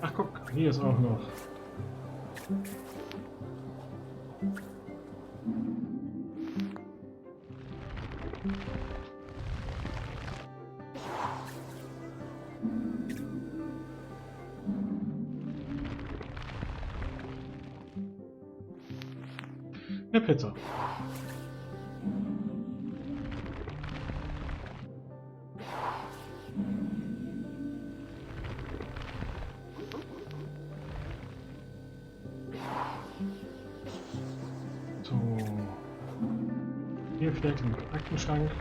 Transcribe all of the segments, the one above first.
Ach guck, hier ist auch noch. Eine Pizza. So. Hier vielleicht im Aktenschrank.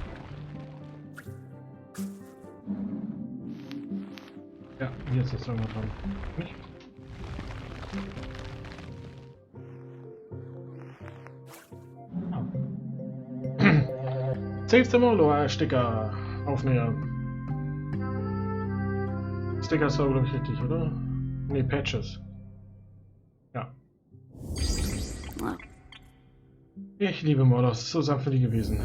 Ja, hier ist jetzt irgendwo dran. Nicht? Save the Molo Sticker Aufnäher. Sticker ist glaube ich richtig, oder? Ne, Patches. Ja. Ich liebe Modos, so sanft für die gewesen.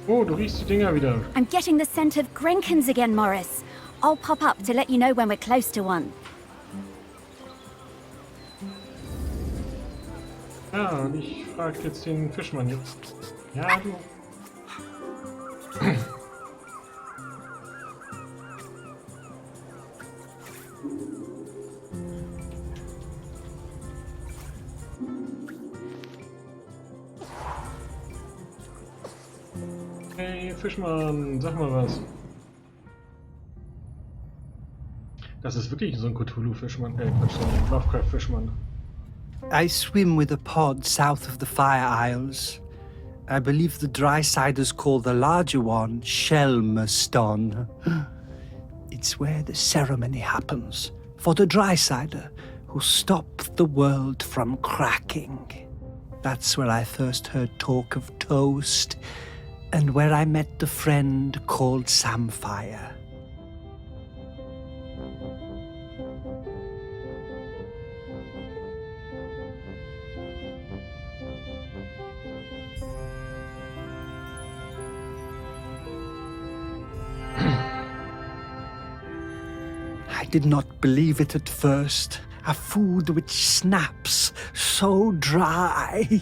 Oh, du riechst die Dinger wieder. I'm getting the scent of Grenkins again, Morris. I'll pop up to let you know when we're close to one. Ja, und ich frage jetzt den Fischmann jetzt. Ja, du. Hey, Fischmann, sag mal was. Das ist wirklich so ein Cthulhu-Fischmann, Quatsch, so ein Lovecraft-Fischmann. I swim with a pod south of the Fire Isles. I believe the dry-siders call the larger one Shelmaston. It's where the ceremony happens for the dry-sider who stopped the world from cracking. That's where I first heard talk of toast and where I met the friend called Samphire. I did not believe it at first. A food which snaps so dry.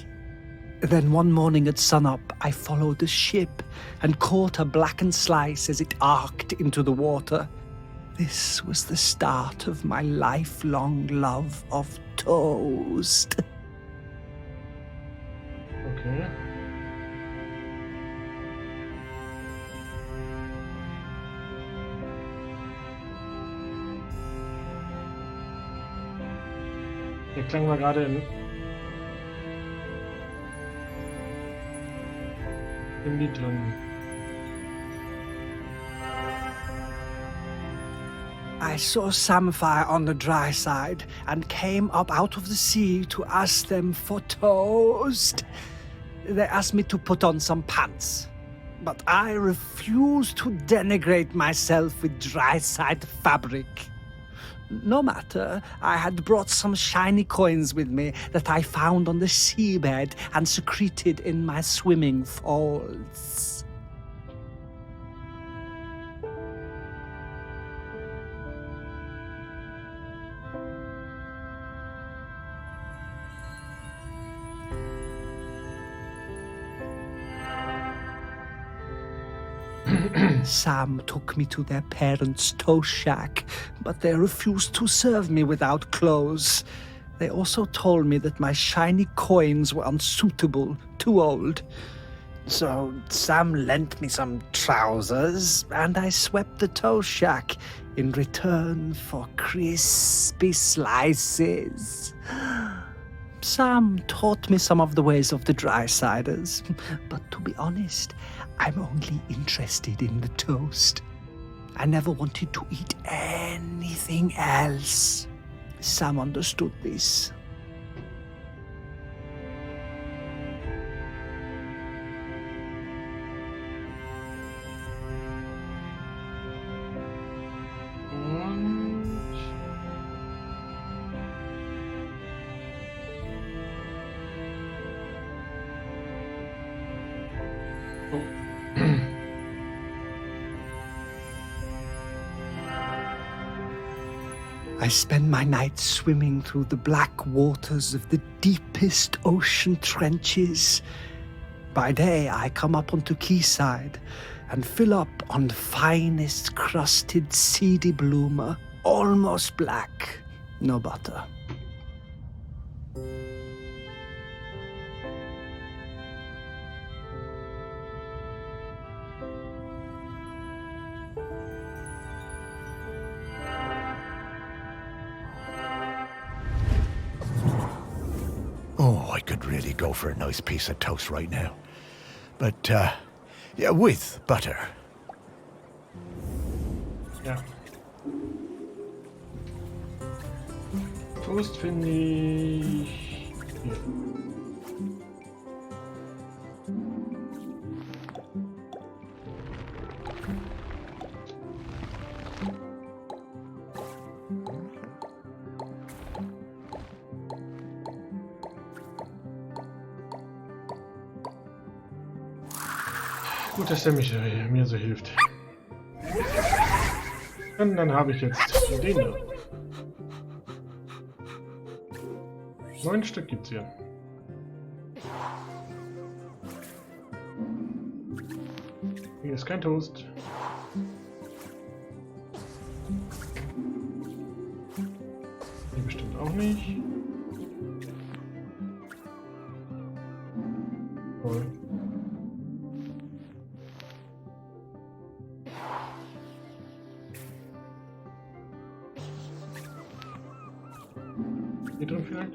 Then one morning at sunup, I followed the ship and caught a blackened slice as it arced into the water. This was the start of my lifelong love of toast. Okay. Der klang mal gerade im Lied drin. I saw Samphire on the dry side and came up out of the sea to ask them for toast. They asked me to put on some pants, but I refused to denigrate myself with dry-side fabric. No matter, I had brought some shiny coins with me that I found on the seabed and secreted in my swimming folds. Sam took me to their parents' toast shack, but they refused to serve me without clothes. They also told me that my shiny coins were unsuitable, too old. So Sam lent me some trousers, and I swept the toast shack in return for crispy slices. Sam taught me some of the ways of the dry-siders, but to be honest, I'm only interested in the toast. I never wanted to eat anything else. Sam understood this. Oh. I spend my nights swimming through the black waters of the deepest ocean trenches. By day, I come up onto quayside and fill up on the finest crusted seedy bloomer, almost black, no butter. Oh, I could really go for a nice piece of toast right now. But, yeah, with butter. Ja. Toast finde ich hier. Gut, dass der mich mir so hilft. Und dann habe ich jetzt den da. 9 Stück gibt's hier. Hier ist kein Toast. Hier bestimmt auch nicht. Toll. Hier drin vielleicht?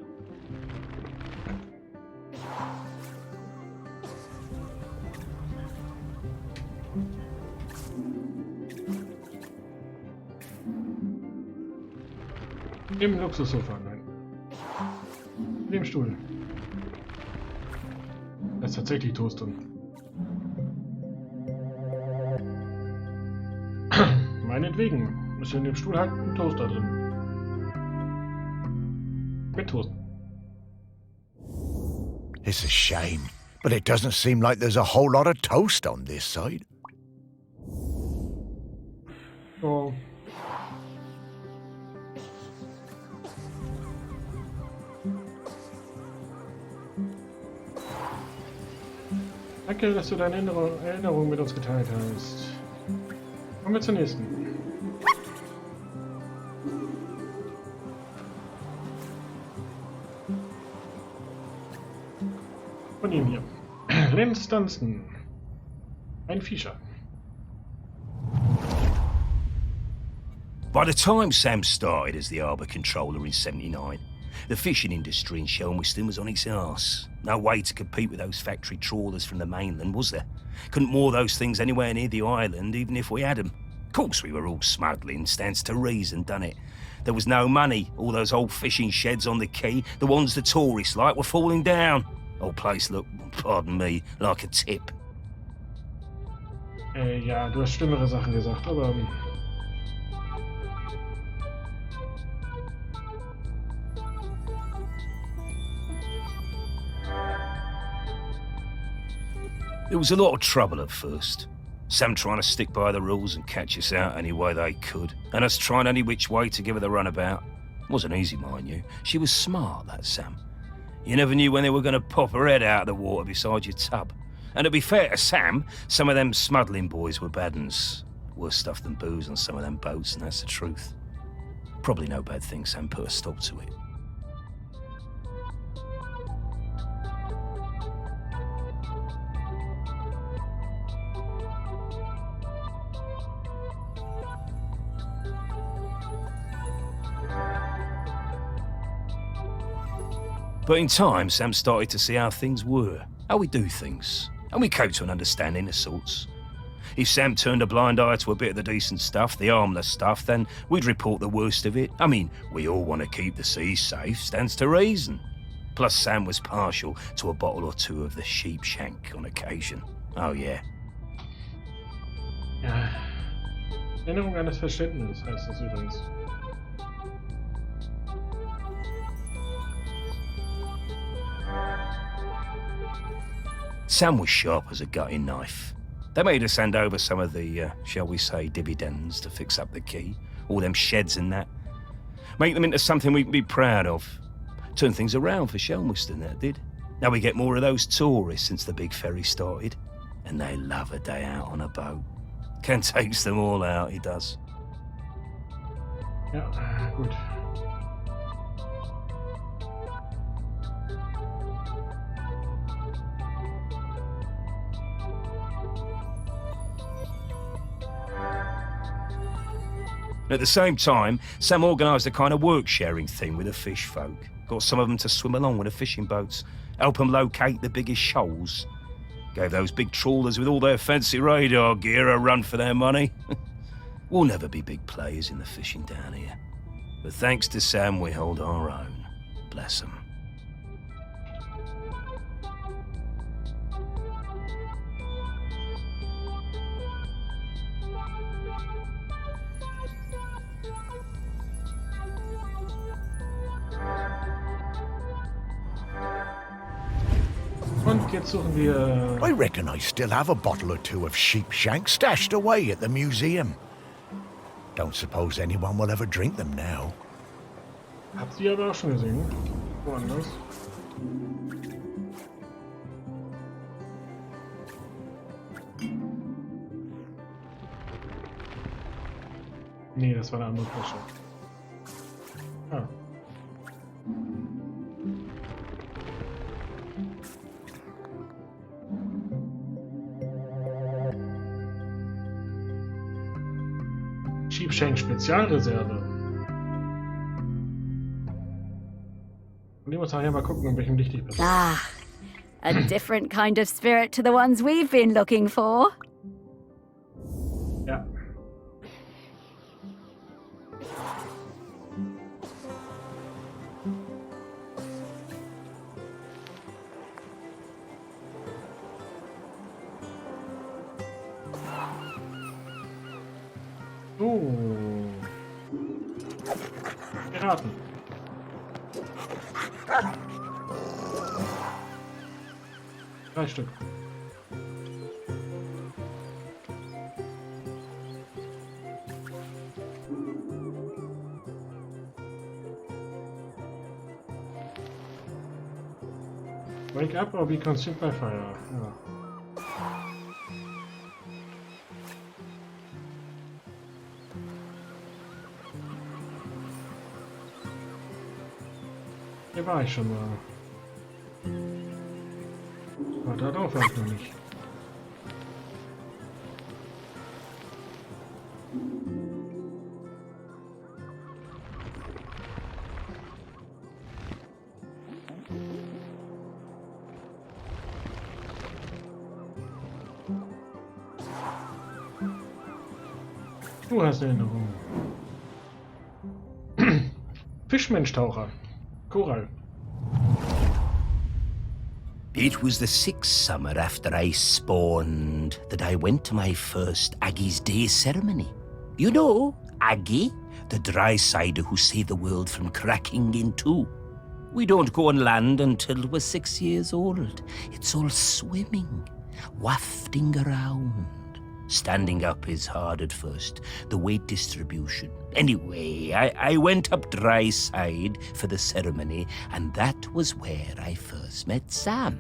Im Luxussofa, nein. Im Stuhl. Da ist tatsächlich Toast drin. Meinetwegen. Ist in dem Stuhl halt ein Toaster drin. Mit Toast. It's a shame, but it doesn't seem like there's a whole lot of toast on this side. Oh. Danke, dass du deine Erinnerung mit uns geteilt hast. Kommen wir zur nächsten. Von ihm hier. Lenz Dunstan. Ein Fischer. By the time Sam started as the harbour controller in '79, the fishing industry in Shelmiston was on its arse. No way to compete with those factory trawlers from the mainland, was there? Couldn't moor those things anywhere near the island, even if we had them. Of course we were all smuggling, stands to reason, done it? There was no money. All those old fishing sheds on the quay, the ones the tourists like, were falling down. Old place looked, pardon me, like a tip. Ja, du hast schlimmere Sachen gesagt, aber... There was a lot of trouble at first. Sam trying to stick by the rules and catch us out any way they could, and us trying any which way to give her the runabout. Wasn't easy, mind you. She was smart, that Sam. You never knew when they were going to pop her head out of the water beside your tub. And to be fair to Sam, some of them smuggling boys were bad uns. Worse stuff than booze on some of them boats, and that's the truth. Probably no bad thing Sam put a stop to it. But in time, Sam started to see how things were, how we do things, and we came to an understanding of sorts. If Sam turned a blind eye to a bit of the decent stuff, the harmless stuff, then we'd report the worst of it. I mean, we all want to keep the seas safe, stands to reason. Plus, Sam was partial to a bottle or two of the sheep shank on occasion. Oh yeah. Ja. Erinnerung an das Verständnis heißt das übrigens. Sam was sharp as a gutting knife. They made us hand over some of the, shall we say, dividends to fix up the quay, all them sheds and that. Make them into something we can be proud of. Turn things around for Shelmerston, that did. Now we get more of those tourists since the big ferry started. And they love a day out on a boat. Ken takes them all out, he does. Ja, gut. At the same time, Sam organised a kind of work-sharing thing with the fish folk. Got some of them to swim along with the fishing boats, help them locate the biggest shoals. Gave those big trawlers with all their fancy radar gear a run for their money. We'll never be big players in the fishing down here. But thanks to Sam, we hold our own. Bless him. Und jetzt suchen wir... I reckon I still have a bottle or two of sheep shank stashed away at the museum. Don't suppose anyone will ever drink them now. Habt ihr aber auch schon gesehen? Woanders? Nee, das war eine andere Flasche. Ah. Sheepshank Spezialreserve. Und ich muss nachher mal gucken, in welchem Licht ich bin. Ah, a different kind of spirit to the ones we've been looking for. Ja. Oh. Piraten. Drei Stück. Wake up or be consumed by fire. Ja. Hier war ich schon mal. Aber da drauf war ich noch nicht. Du hast eine Erinnerung. Fischmensch-Taucher. Koral. It was the 6th summer after I spawned that I went to my first Aggie's Day ceremony. You know, Aggie, the dry cider who saved the world from cracking in two. We don't go on land until we're 6 years old. It's all swimming, wafting around. Standing up is hard at first, the weight distribution. Anyway, I went up dry side for the ceremony, and that was where I first met Sam.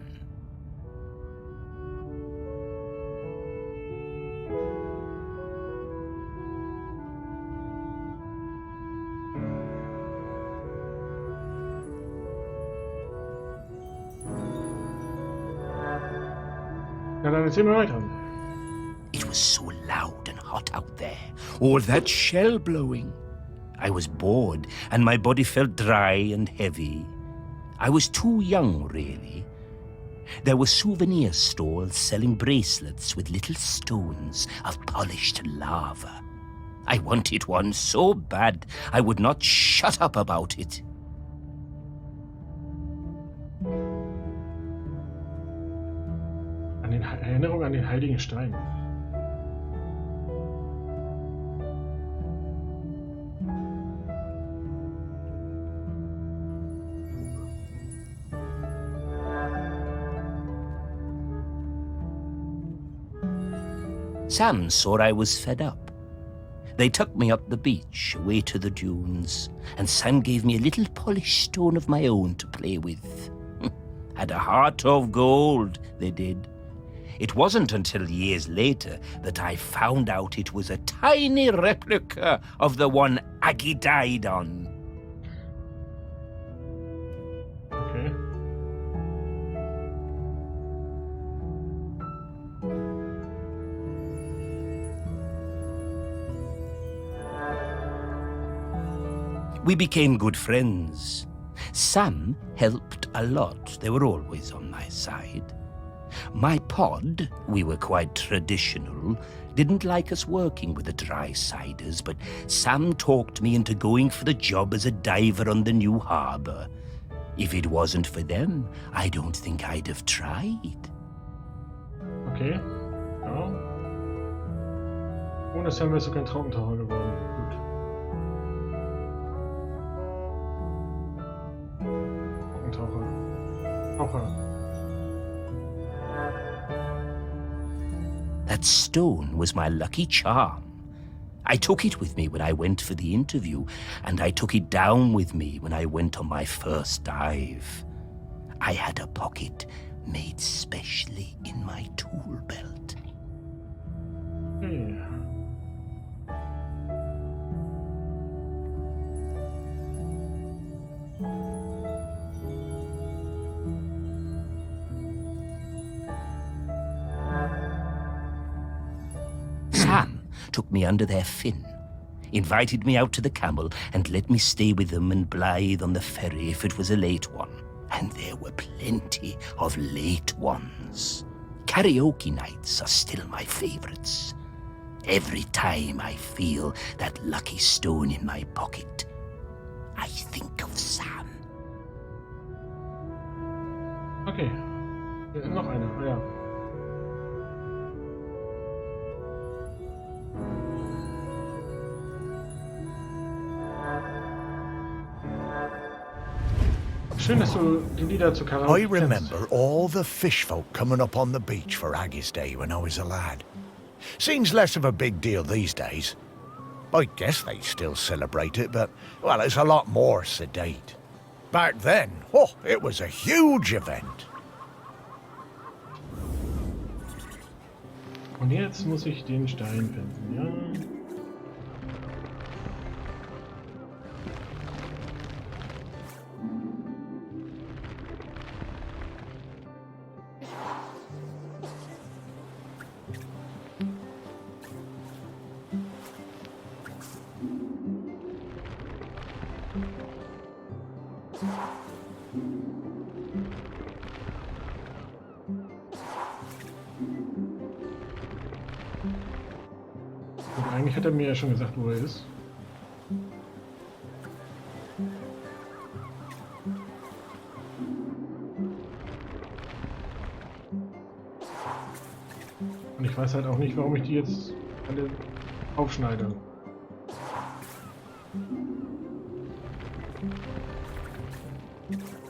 Ja, dann erzähl mal weiter. It was so loud and hot out there, all that shell blowing. I was bored, and my body felt dry and heavy. I was too young, really. There were souvenir stalls selling bracelets with little stones of polished lava. I wanted one so bad, I would not shut up about it. Erinnerung an den heiligen Stein. Sam saw I was fed up. They took me up the beach, away to the dunes, and Sam gave me a little polished stone of my own to play with. Had a heart of gold, they did. It wasn't until years later that I found out it was a tiny replica of the one Aggie died on. Okay. We became good friends. Sam helped a lot. They were always on my side. My pod, we were quite traditional, didn't like us working with the dry-siders, but Sam talked me into going for the job as a diver on the new harbour. If it wasn't for them, I don't think I'd have tried. Okay. Ja. Ohne Sam wärst du kein Traumtaucher geworden. Gut. Traumtaucher. Taucher. That stone was my lucky charm. I took it with me when I went for the interview, and I took it down with me when I went on my first dive. I had a pocket made specially in my tool belt. Okay. Sam took me under their fin, invited me out to the Camel, and let me stay with them and Blythe on the ferry if it was a late one. And there were plenty of late ones. Karaoke nights are still my favorites. Every time I feel that lucky stone in my pocket, I think of Sam. Okay. Noch einer, ja. Schön, dass du die Lieder zu Karaoke I remember all the fish folk coming up on the beach for Aggie's Day when I was a lad. Seems less of a big deal these days. I guess they still celebrate it, but, well, it's a lot more sedate. Back then, oh, it was a huge event. Und jetzt muss ich den Stein finden, ja. Und eigentlich hat er mir ja schon gesagt, wo er ist. Und ich weiß halt auch nicht, warum ich die jetzt alle aufschneide.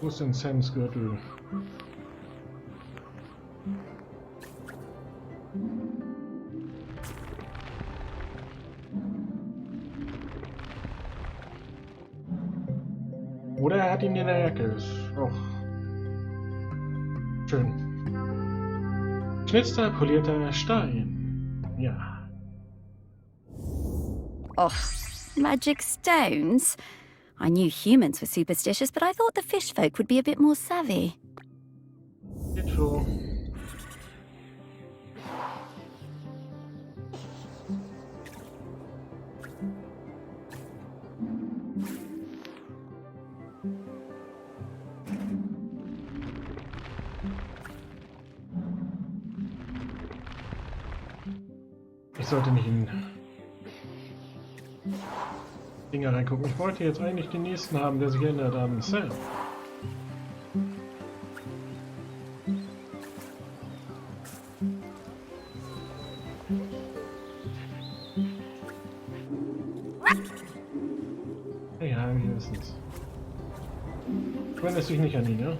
Wo ist denn Sams Gürtel? Oder er hat ihn in der Jacke. Ist auch schön. Geschnitzter, polierter Stein. Ja. Oh, magic stones? I knew humans were superstitious, but I thought the fish folk would be a bit more savvy. Geht so. Ich sollte nicht in Dinger reingucken. Ich wollte jetzt eigentlich den nächsten haben, der sich erinnert an Sam. Ja, hier ist es. Du erinnerst dich nicht an ihn, ja?